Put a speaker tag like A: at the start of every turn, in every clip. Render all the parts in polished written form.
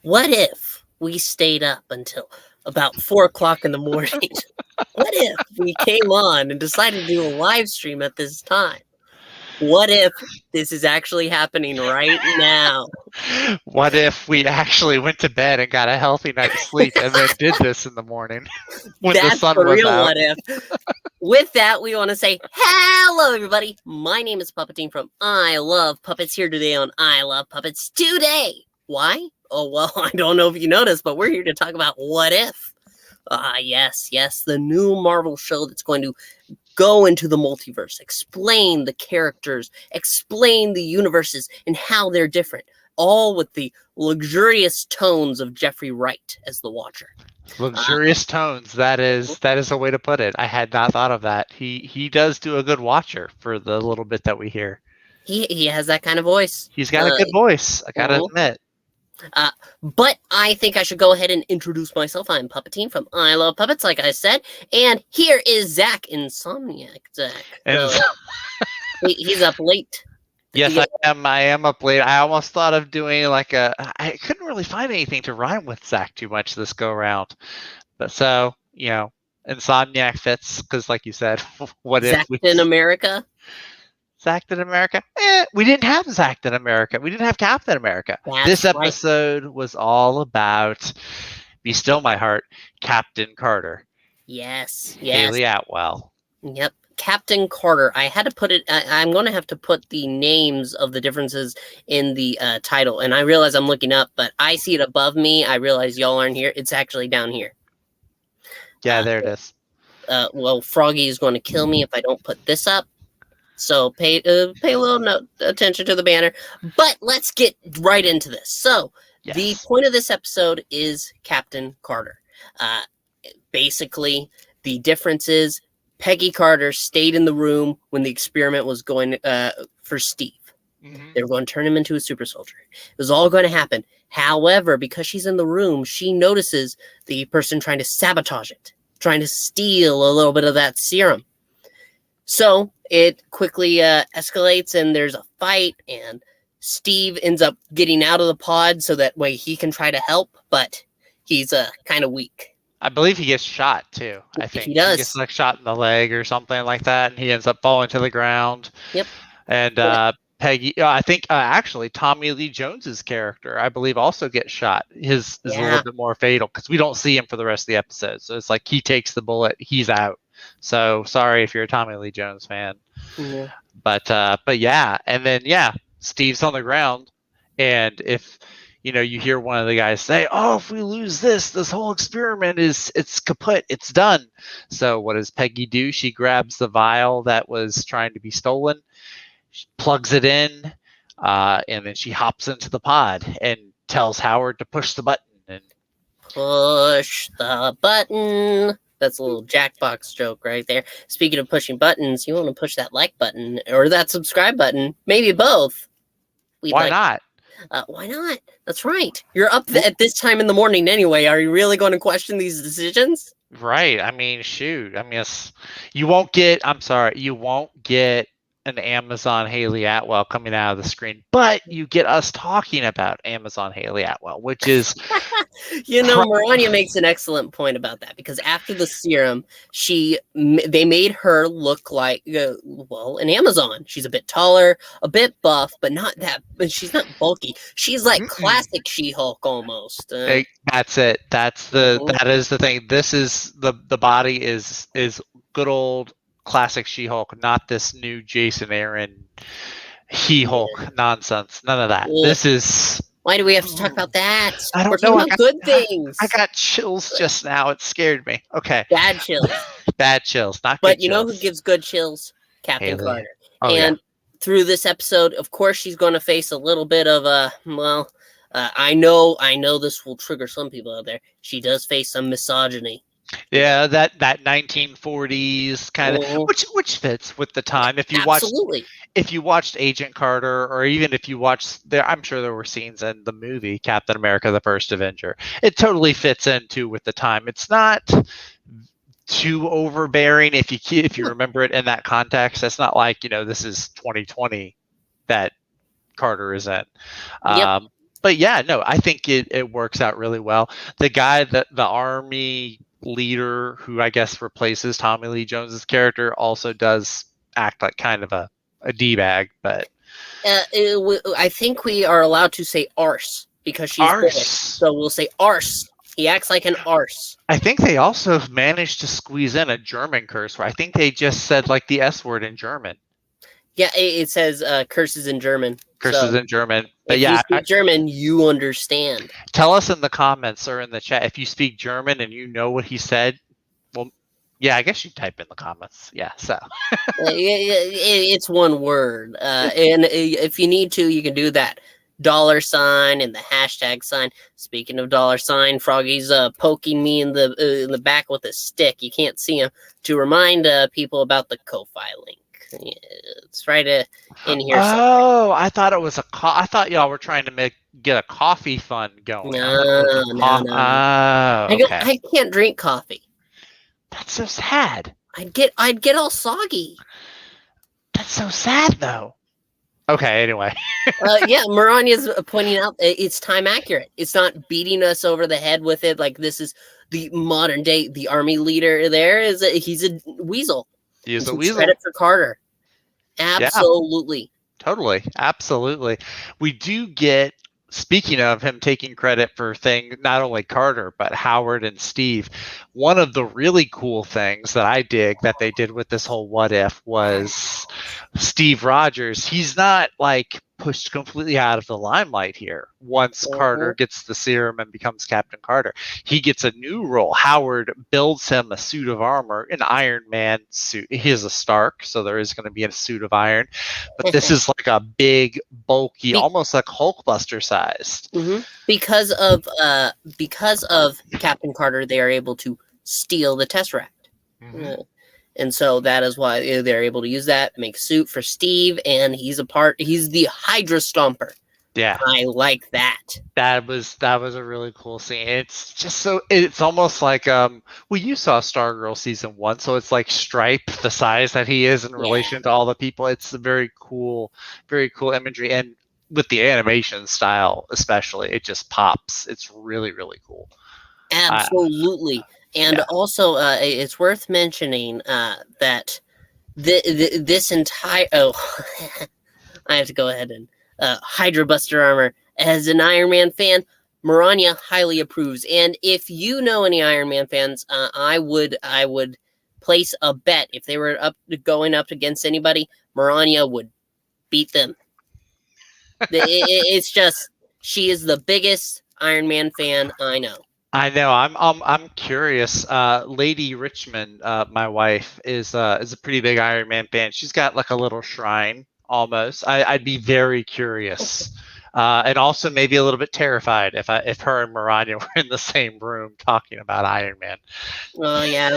A: What if we stayed up until about 4 o'clock in the morning? What if we came on and decided to do a live stream at this time? What if this is actually happening right now?
B: What if we actually went to bed and got a healthy night's sleep and then did this in the morning when the
A: That's
B: sun
A: for
B: was
A: real,
B: out?
A: what if? With that, we want to say hello, everybody. My name is Puppetine from I Love Puppets, here today on I Love Puppets Today. Why? Oh, well, I don't know if you noticed, but we're here to talk about What If. Yes, the new Marvel show that's going to go into the multiverse, explain the characters, explain the universes and how they're different, all with the luxurious tones of Jeffrey Wright as the Watcher.
B: Luxurious tones. That is a way to put it. I had not thought of that. He does do a good Watcher for the little bit that we hear.
A: He has that kind of voice.
B: He's got a good voice, I gotta admit.
A: But I think I should go ahead and introduce myself. I'm Puppetine from I Love Puppets, like I said. And here is Zach, Insomniac Zach.
B: And
A: So, he's up late.
B: yes, I am up late. I almost thought of doing I couldn't really find anything to rhyme with Zach too much this go around. But so, Insomniac fits because, like you said, what
A: Zach
B: if
A: in America?
B: Zach in America? We didn't have Zach in America. We didn't have Captain America. This episode was all about Be Still My Heart, Captain Carter.
A: Yes.
B: Hayley Atwell.
A: Yep. Captain Carter. I had to put it. I'm going to have to put the names of the differences in the title. And I realize I'm looking up, but I see it above me. I realize y'all aren't here. It's actually down here.
B: Yeah, there it is.
A: Well, Froggy is going to kill me if I don't put this up. So pay a little attention to the banner. But let's get right into this. So the point of this episode is Captain Carter. Basically, the difference is Peggy Carter stayed in the room when the experiment was going for Steve. Mm-hmm. They were going to turn him into a super soldier. It was all going to happen. However, because she's in the room, she notices the person trying to sabotage it, trying to steal a little bit of that serum. So it quickly escalates and there's a fight, and Steve ends up getting out of the pod so that way he can try to help, but he's kind of weak.
B: I believe he gets shot too. I think
A: he does.
B: He gets shot in the leg or something like that, and he ends up falling to the ground.
A: Yep.
B: And Peggy, I think actually Tommy Lee Jones's character, I believe, also gets shot. His is a little bit more fatal because we don't see him for the rest of the episode. So it's like he takes the bullet, he's out. So sorry if you're a Tommy Lee Jones fan. Mm-hmm. But yeah, and then Steve's on the ground, and if you hear one of the guys say, "Oh, if we lose this whole experiment it's kaput, it's done." So what does Peggy do? She grabs the vial that was trying to be stolen, she plugs it in, and then she hops into the pod and tells Howard to push the button. And
A: push the button. That's a little Jackbox joke right there. Speaking of pushing buttons, you want to push that like button or that subscribe button. Maybe both.
B: Why not?
A: Why not? That's right. You're up at this time in the morning anyway. Are you really going to question these decisions?
B: Right. I mean, shoot. I mean, you won't get an Amazon Hayley Atwell coming out of the screen, but you get us talking about Amazon Hayley Atwell, which is...
A: Marania makes an excellent point about that, because after the serum, they made her look like, an Amazon. She's a bit taller, a bit buff, but not that, but she's not bulky. She's like classic She-Hulk almost.
B: That's it. That is the thing. This is the body is good old classic She-Hulk, not this new Jason Aaron He-Hulk nonsense. None of that. This is...
A: Why do we have to talk about that?
B: I don't know.
A: Good things.
B: I got chills just now. It scared me. Okay.
A: Bad chills.
B: Bad chills. Not good.
A: But you know who gives good chills? Captain Carter. And through this episode, of course, she's going to face a little bit of I know this will trigger some people out there. She does face some misogyny.
B: Yeah, that 1940s kind of, which fits with the time. If you watched Agent Carter, or even if you watched I'm sure there were scenes in the movie Captain America: The First Avenger. It totally fits into with the time. It's not too overbearing if you remember it in that context. It's not like this is 2020 that Carter is in.
A: Yep.
B: But yeah, no, I think it works out really well. The guy that the army leader who I guess replaces Tommy Lee Jones's character also does act like kind of a d-bag, but
A: I think we are allowed to say arse because she's
B: arse.
A: British, so we'll say arse. He acts like an arse.
B: I think they also managed to squeeze in a German curse where I think they just said like the S word in German.
A: Yeah, it says curses in German.
B: Curses in German. But
A: if
B: yeah,
A: you speak German, you understand.
B: Tell us in the comments or in the chat if you speak German and you know what he said. Well, yeah, I guess you type in the comments. Yeah, so.
A: It's one word. And if you need to, you can do that. $sign and the hashtag sign. Speaking of $sign, Froggy's poking me in the back with a stick. You can't see him. To remind people about the Ko-Fi link. It's right in here.
B: Oh, I thought it was I thought y'all were trying to get a coffee fund going.
A: No.
B: Oh, okay.
A: I can't drink coffee.
B: That's so sad.
A: I'd get all soggy.
B: That's so sad, though. Okay, anyway.
A: Yeah, Marania's pointing out it's time accurate. It's not beating us over the head with it like this is the modern day. The army leader there he's a weasel.
B: He's a weasel.
A: Credit for Carter. Absolutely.
B: Yeah, totally. Absolutely. We do get, speaking of him taking credit for not only Carter, but Howard and Steve, one of the really cool things that I dig that they did with this whole what if was Steve Rogers. He's not like pushed completely out of the limelight here once Carter gets the serum and becomes Captain Carter. He gets a new role. Howard builds him a suit of armor, an Iron Man suit. He is a Stark, so there is going to be a suit of iron, but this is like a big, bulky, almost like Hulkbuster sized.
A: Mm-hmm. Because of Captain Carter, they are able to steal the Tesseract. Mm-hmm. And so that is why they're able to use that, make a suit for Steve, and he's the Hydra Stomper.
B: Yeah.
A: I like that.
B: That was a really cool scene. It's just it's almost like you saw Stargirl season 1, so it's like Stripe, the size that he is in relation to all the people. It's a very cool imagery, and with the animation style especially, it just pops. It's really, really cool.
A: Absolutely. And also, it's worth mentioning that this entire... Oh, I have to go ahead and... Hydra Buster armor. As an Iron Man fan, Marania highly approves. And if you know any Iron Man fans, I would place a bet. If they were going up against anybody, Marania would beat them. It's just, she is the biggest Iron Man fan I know.
B: I know. I'm curious. Lady Richmond, my wife, is a pretty big Iron Man fan. She's got like a little shrine almost. I'd be very curious, and also maybe a little bit terrified if her and Marania were in the same room talking about Iron Man.
A: Well, yeah,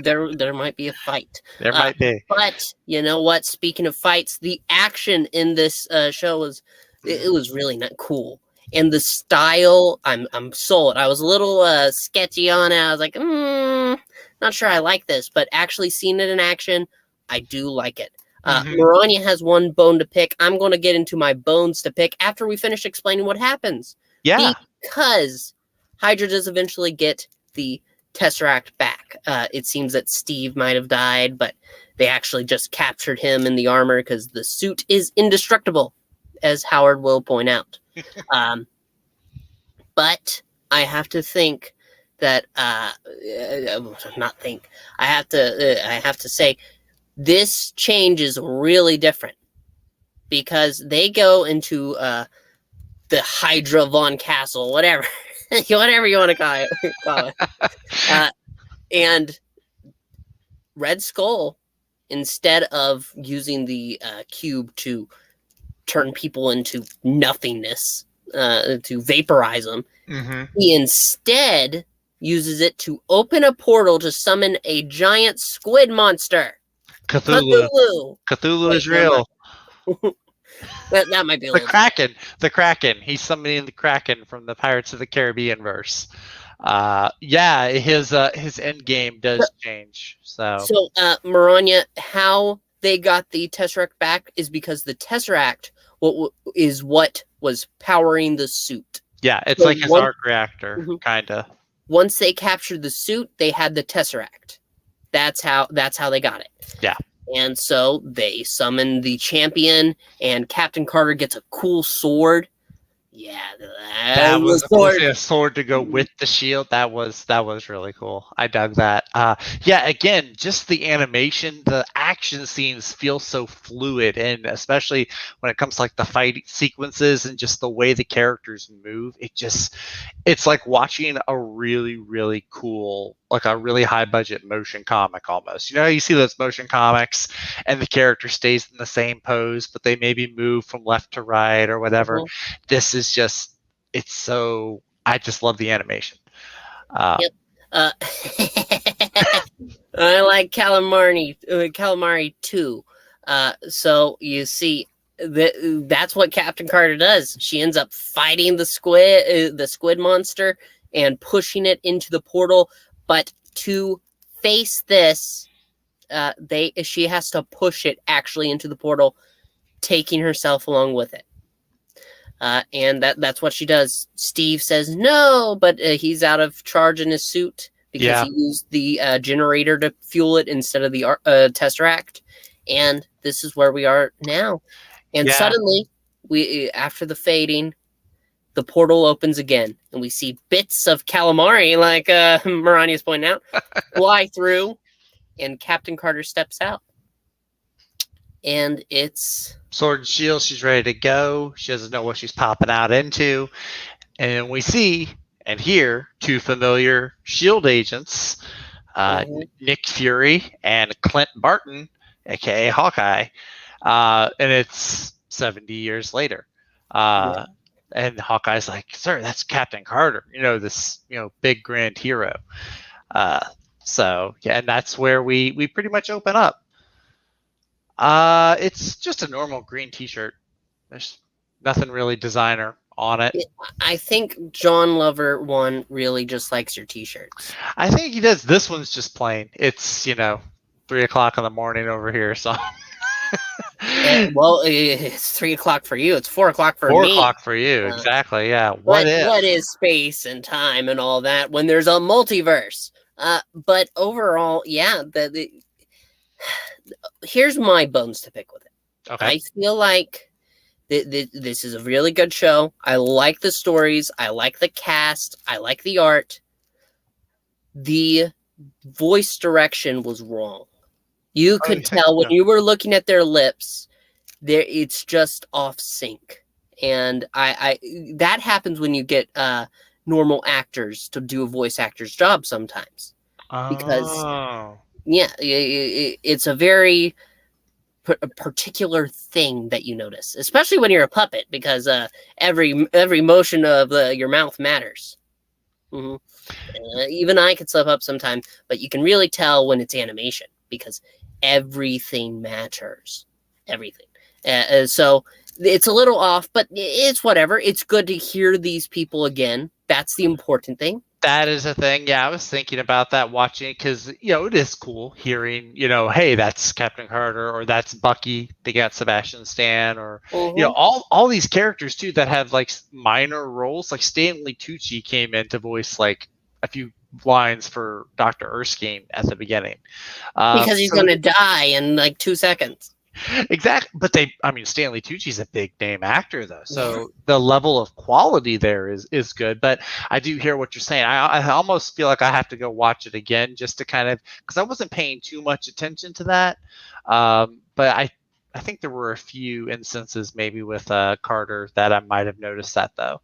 A: there might be a fight.
B: There might be.
A: But you know what? Speaking of fights, the action in this show was really not cool. And the style, I'm sold. I was a little sketchy on it. I was like, not sure I like this. But actually seeing it in action, I do like it. Marania has one bone to pick. I'm going to get into my bones to pick after we finish explaining what happens.
B: Yeah.
A: Because Hydra does eventually get the Tesseract back. It seems that Steve might have died, but they actually just captured him in the armor because the suit is indestructible, as Howard will point out. But I have to think that I have to say this change is really different because they go into the Hydra Von Castle, whatever you want to call it. And Red Skull, instead of using the cube to turn people into nothingness, to vaporize them, he instead uses it to open a portal to summon a giant squid monster.
B: Cthulhu is real.
A: that might be a
B: the Kraken. He's summoning the Kraken from the Pirates of the Caribbean verse. His end game does change. So
A: Marania, how they got the Tesseract back is because the Tesseract what was powering the suit.
B: Yeah, it's
A: So
B: like his arc reactor, kind of.
A: Once they captured the suit, they had the Tesseract. That's how they got it.
B: Yeah.
A: And so they summon the champion, and Captain Carter gets a cool sword. Yeah,
B: that was a sword to go with the shield. That was really cool. I dug that. Yeah, again, just the animation, the action scenes feel so fluid, and especially when it comes to like the fight sequences and just the way the characters move, it's like watching a really, really cool, like a really high budget motion comic almost. You know, you see those motion comics and the character stays in the same pose, but they maybe move from left to right or whatever. This is just, it's so, I just love the animation.
A: Yep. I like Calamari too. So you see, that's what Captain Carter does. She ends up fighting the squid monster and pushing it into the portal. But to face this, she has to push it actually into the portal, taking herself along with it. And that's what she does. Steve says no, but he's out of charge in his suit because he used the generator to fuel it instead of the Tesseract. And this is where we are now. And suddenly, after the fading, the portal opens again, and we see bits of calamari, like Marania's pointing out, fly through, and Captain Carter steps out. And it's
B: sword and shield. She's ready to go. She doesn't know what she's popping out into. And we see and hear two familiar shield agents, Nick Fury and Clint Barton, aka Hawkeye. And it's 70 years later. And Hawkeye's like, "Sir, that's Captain Carter. You know, this, big grand hero." So yeah, and that's where we pretty much open up. It's just a normal green t-shirt. There's nothing really designer on it.
A: I think John Lover one really just likes your t-shirts.
B: I think he does. This one's just plain. It's 3:00 in the morning over here, so.
A: Well, it's 3:00 for you. It's 4:00 for me.
B: 4:00 for you, exactly. Yeah.
A: What is space and time and all that when there's a multiverse? But overall, yeah. Here's my bones to pick with it.
B: Okay.
A: I feel like this is a really good show. I like the stories. I like the cast. I like the art. The voice direction was wrong. You could tell when you were looking at their lips, it's just off sync. And that happens when you get normal actors to do a voice actor's job sometimes. Because it's a very particular thing that you notice, especially when you're a puppet, because every motion of your mouth matters. Even I could slip up sometime, but you can really tell when it's animation because everything matters. Everything. So it's a little off, but it's whatever. It's good to hear these people again. That's the important thing.
B: That is a thing. Yeah, I was thinking about that watching it because, it is cool hearing, hey, that's Captain Carter or that's Bucky. They got Sebastian Stan or, all these characters, too, that have like minor roles. Like Stanley Tucci came in to voice like a few lines for Dr. Erskine at the beginning.
A: Because he's going to die in like 2 seconds.
B: Exactly. But Stanley Tucci's a big name actor though. So the level of quality there is good. But I do hear what you're saying. I almost feel like I have to go watch it again just to kind of, because I wasn't paying too much attention to that. But I think there were a few instances maybe with Carter that I might have noticed that though.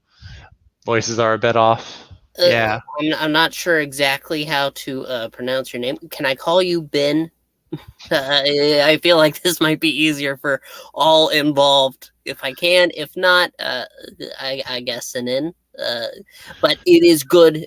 B: Voices are a bit off. Yeah.
A: I'm not sure exactly how to pronounce your name. Can I call you Ben? I feel like this might be easier for all involved if I can. If not, I guess an in. But it is good.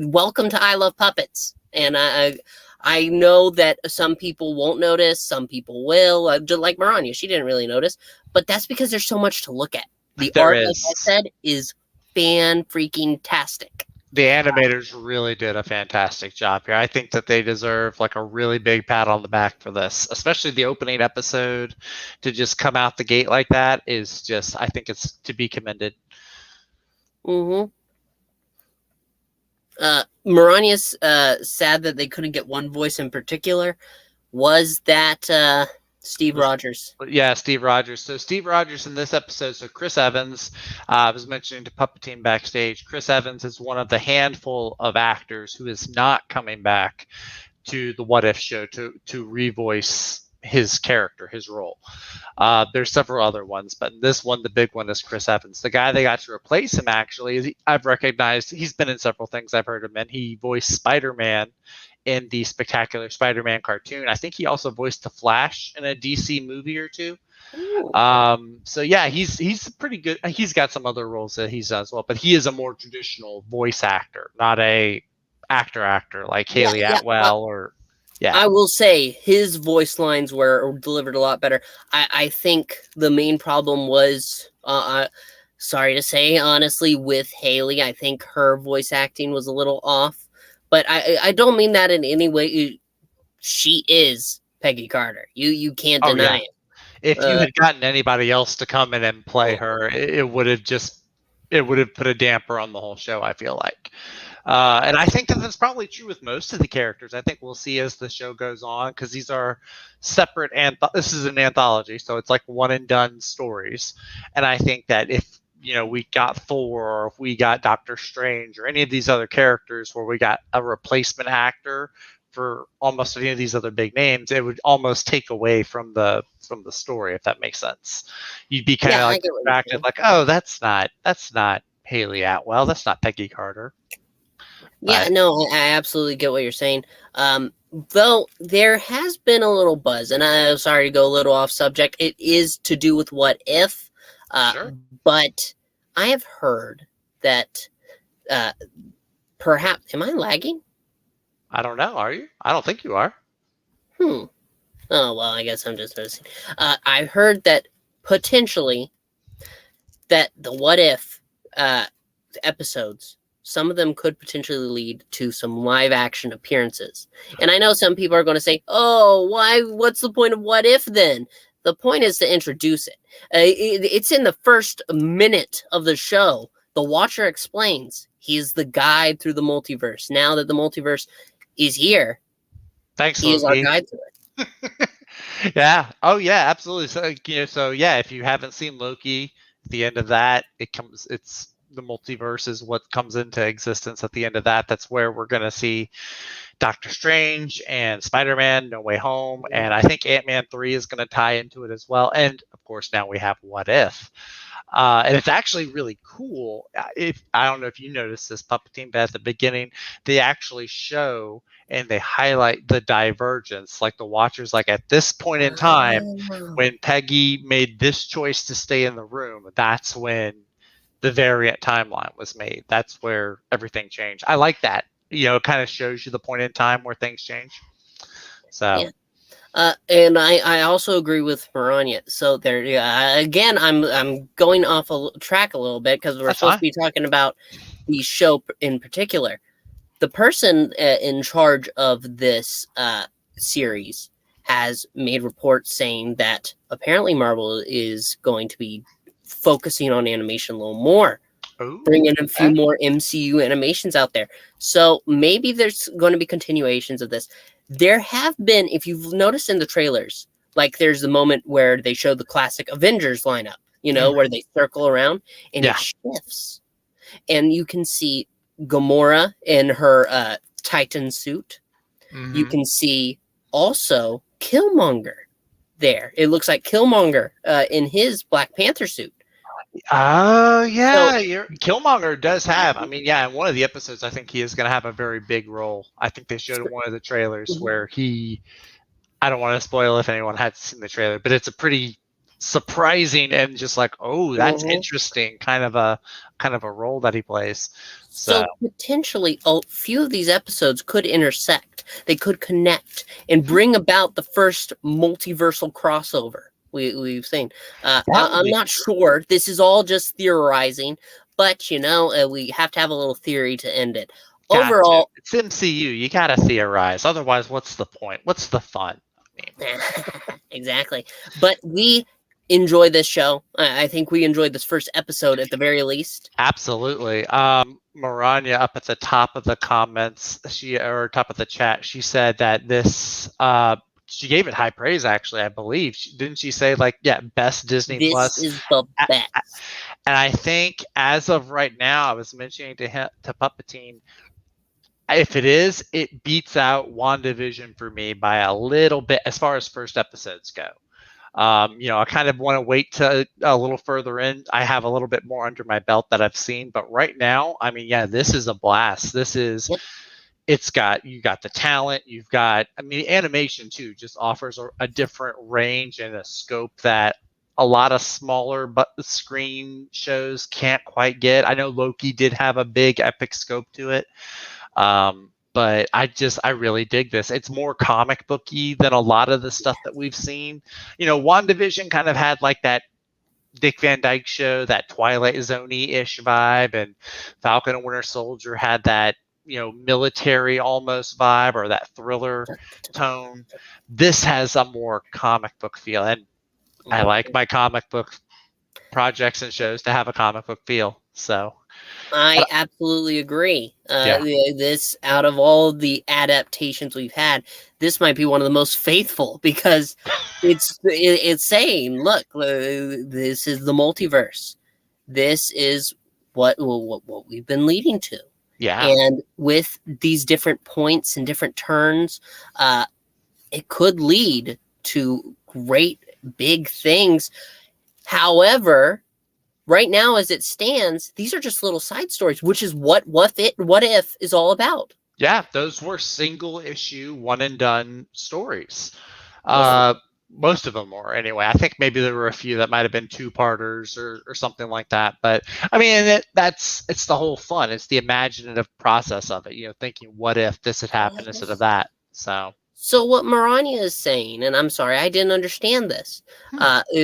A: Welcome to I Love Puppets. And I know that some people won't notice. Some people will. Just like Marania, she didn't really notice. But that's because there's so much to look at. The art, like I said, is fan-freaking-tastic.
B: The animators really did a fantastic job here. I think that they deserve like a really big pat on the back for this, especially the opening episode. To just come out the gate like that is just, I think it's to be commended.
A: Mm-hmm. Marania's sad that they couldn't get one voice in particular. Was that Steve Rogers?
B: Yeah, Steve Rogers. So Steve Rogers in this episode, so Chris Evans, I was mentioning to Puppetine backstage, Chris Evans is one of the handful of actors who is not coming back to the What If show to revoice his character, his role. There's several other ones, but this one, the big one, is Chris Evans. The guy they got to replace him, actually, I've recognized, he's been in several things I've heard him in. He voiced Spider-Man in the Spectacular Spider-Man cartoon. I think he also voiced the Flash in a DC movie or two. So yeah, he's pretty good. He's got some other roles that he's done as well, but he is a more traditional voice actor, not a actor like Hayley Atwell or. Yeah,
A: I will say his voice lines were delivered a lot better. I think the main problem was, sorry to say, honestly, with Hayley, I think her voice acting was a little off. But I don't mean that in any way. She is Peggy Carter. You can't deny it.
B: If you had gotten anybody else to come in and play her, it would have put a damper on the whole show, I feel like. And I think that that's probably true with most of the characters. I think we'll see as the show goes on, because these are separate, and this is an anthology, so it's like one and done stories. And I think that if we got Thor, or if we got Doctor Strange, or any of these other characters where we got a replacement actor for almost any of these other big names, it would almost take away from the story, if that makes sense. You'd be kind of like distracted, like, oh, that's not Hayley Atwell, that's not Peggy Carter.
A: Yeah, no, I absolutely get what you're saying. Though there has been a little buzz, and I'm sorry to go a little off subject. It is to do with What If,
B: sure.
A: But I have heard that perhaps, am I lagging?
B: I don't know. Are you? I don't think you are.
A: Oh, well, I guess I'm just noticing. I heard that potentially that the What If episodes, some of them could potentially lead to some live action appearances. And I know some people are going to say, oh, why? What's the point of What If then? The point is to introduce it. It's in the first minute of the show. The Watcher explains he's the guide through the multiverse. Now that the multiverse is here,
B: thanks,
A: he is our guide to it.
B: Yeah. Oh, yeah, absolutely. So yeah, if you haven't seen Loki, at the end of that, it's the multiverse is what comes into existence at the end of that. That's where we're going to see Doctor Strange and Spider-Man No Way Home. And I think Ant-Man 3 is going to tie into it as well. And of course, now we have What If. And it's actually really cool. I don't know if you noticed this, Puppetine, but at the beginning, they actually show and they highlight the divergence. Like the Watchers, like at this point in time, when Peggy made this choice to stay in the room, that's when the variant timeline was made. That's where everything changed. I like that. It kind of shows you the point in time where things change. So.
A: Yeah. And I also agree with Marania. So there, again, I'm going off track a little bit because we're supposed to be talking about the show in particular. The person in charge of this series has made reports saying that apparently Marvel is going to be focusing on animation a little more.
B: Ooh,
A: bringing a few more MCU animations out there. So maybe there's going to be continuations of this. There have been, if you've noticed in the trailers, like there's the moment where they show the classic Avengers lineup, where they circle around and it shifts. And you can see Gamora in her Titan suit. Mm-hmm. You can see also Killmonger there. It looks like Killmonger in his Black Panther suit.
B: Oh, yeah. Killmonger does have, in one of the episodes, I think he is going to have a very big role. I think they showed in one of the trailers where I don't want to spoil if anyone had seen the trailer, but it's a pretty surprising and just like, oh, that's interesting kind of a role that he plays. So
A: potentially a few of these episodes could intersect. They could connect and bring about the first multiversal crossover we've seen. I'm not sure. This is all just theorizing, But we have to have a little theory to end it.
B: Gotcha.
A: Overall,
B: it's MCU. You gotta theorize. Otherwise, what's the point? What's the fun?
A: Exactly. But we enjoy this show. I think we enjoyed this first episode at the very least.
B: Absolutely. Maranya up at the top of the comments, top of the chat, she said that this she gave it high praise, actually, I believe. Didn't she say, best Disney Plus?
A: This is the best.
B: And I think as of right now, I was mentioning to Puppetine, if it is, it beats out WandaVision for me by a little bit as far as first episodes go. I kind of want to wait to a little further in. I have a little bit more under my belt that I've seen, but right now, this is a blast. This is, you got the talent, animation too just offers a different range and a scope that a lot of smaller screen shows can't quite get. I know Loki did have a big epic scope to it. But I really dig this. It's more comic booky than a lot of the stuff that we've seen. WandaVision kind of had that Dick Van Dyke Show, that Twilight Zone-ish vibe, and Falcon and Winter Soldier had that, military almost vibe or that thriller tone. This has a more comic book feel, and I like my comic book projects and shows to have a comic book feel. So
A: I absolutely agree. This, out of all the adaptations we've had, this might be one of the most faithful because it's saying, look, this is the multiverse. This is what we've been leading to. Yeah. And with these different points and different turns, it could lead to great big things. However, right now, as it stands, these are just little side stories, which is what if is all about.
B: Yeah, those were single issue, one and done stories. Most of them were, anyway. I think maybe there were a few that might have been two-parters or something like that. But it's the whole fun. It's the imaginative process of it. Thinking, what if this had happened instead of that? So
A: what Maranya is saying, and I'm sorry, I didn't understand this,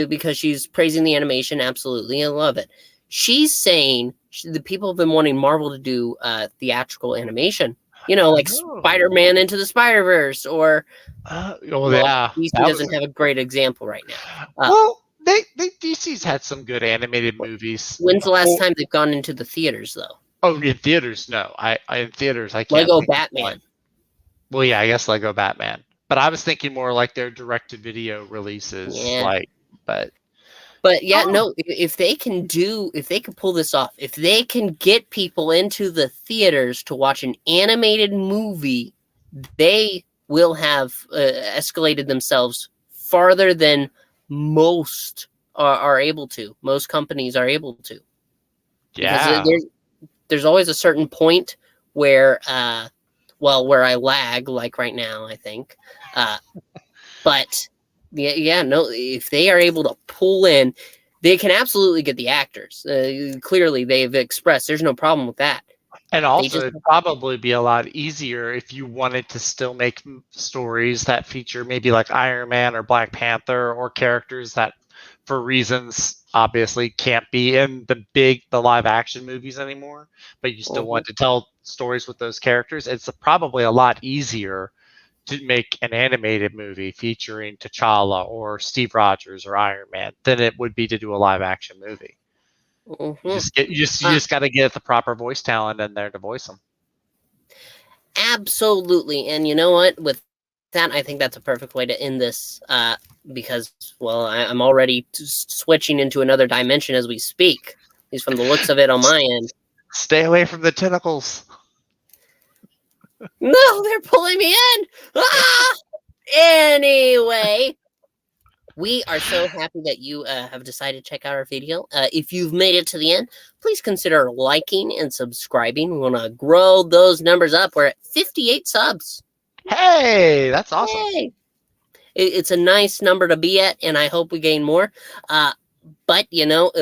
A: because she's praising the animation. Absolutely, I love it. She's saying the people have been wanting Marvel to do theatrical animation, Spider-Man Into the Spider-Verse, or DC doesn't have a great example right now.
B: DC's had some good animated movies.
A: When's the last time they've gone into the theaters, though?
B: Oh, in theaters, no. In theaters, I can't.
A: Lego Batman.
B: Well, yeah, I guess Lego Batman. But I was thinking more like their direct-to-video releases.
A: Yeah. No, if they can pull this off, if they can get people into the theaters to watch an animated movie, they will have escalated themselves farther than most are able to. Most companies are able to.
B: Yeah.
A: Because there's always a certain point where where I lag, like right now, I think. But if they are able to pull in, they can absolutely get the actors. Clearly, they've expressed there's no problem with that.
B: And also, it'd probably be a lot easier if you wanted to still make stories that feature maybe like Iron Man or Black Panther or characters that, for reasons obviously, can't be in the live action movies anymore, but you still want to tell stories with those characters. It's probably a lot easier to make an animated movie featuring T'Challa or Steve Rogers or Iron Man than it would be to do a live action movie. You just got to get the proper voice talent in there to voice them.
A: Absolutely. And you know what? With that, I think that's a perfect way to end this, because, I'm already switching into another dimension as we speak, at least from the looks of it on my end.
B: Stay away from the tentacles.
A: No, they're pulling me in. Anyway, we are so happy that you have decided to check out our video. If you've made it to the end, please consider liking and subscribing. We want to grow those numbers up. We're at 58 subs.
B: Hey, that's awesome. Hey.
A: It's a nice number to be at, and I hope we gain more. But,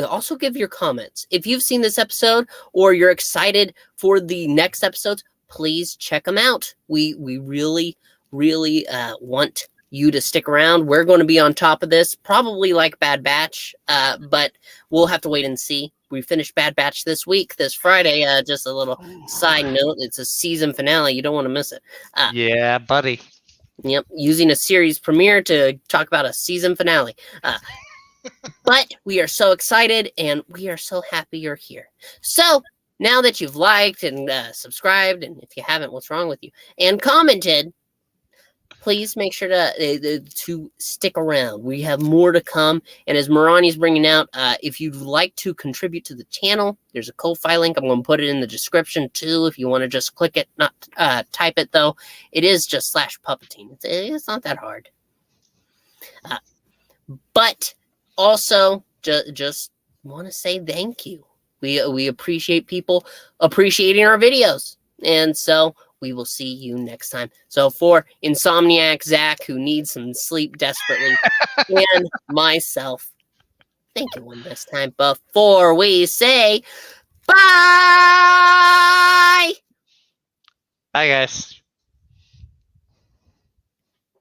A: also give your comments. If you've seen this episode or you're excited for the next episodes, please check them out. We really, really want you to stick around. We're going to be on top of this, probably like Bad Batch, but we'll have to wait and see. we finished Bad Batch this week, this Friday. Just a little side note: it's a season finale. You don't want to miss it.
B: Yeah, buddy.
A: Yep, using a series premiere to talk about a season finale. But we are so excited, and we are so happy you're here. So now that you've liked and subscribed, and if you haven't, what's wrong with you? And commented, please make sure to stick around. We have more to come. And as Marani's bringing out, if you'd like to contribute to the channel, there's a Ko-Fi link. I'm going to put it in the description too if you want to just click it, not type it though. It is just /Puppetine. It's not that hard. But also, just want to say thank you. We appreciate people appreciating our videos. And so we will see you next time. So for Insomniac Zach, who needs some sleep desperately, and myself, thank you one last time before we say bye.
B: Bye, guys.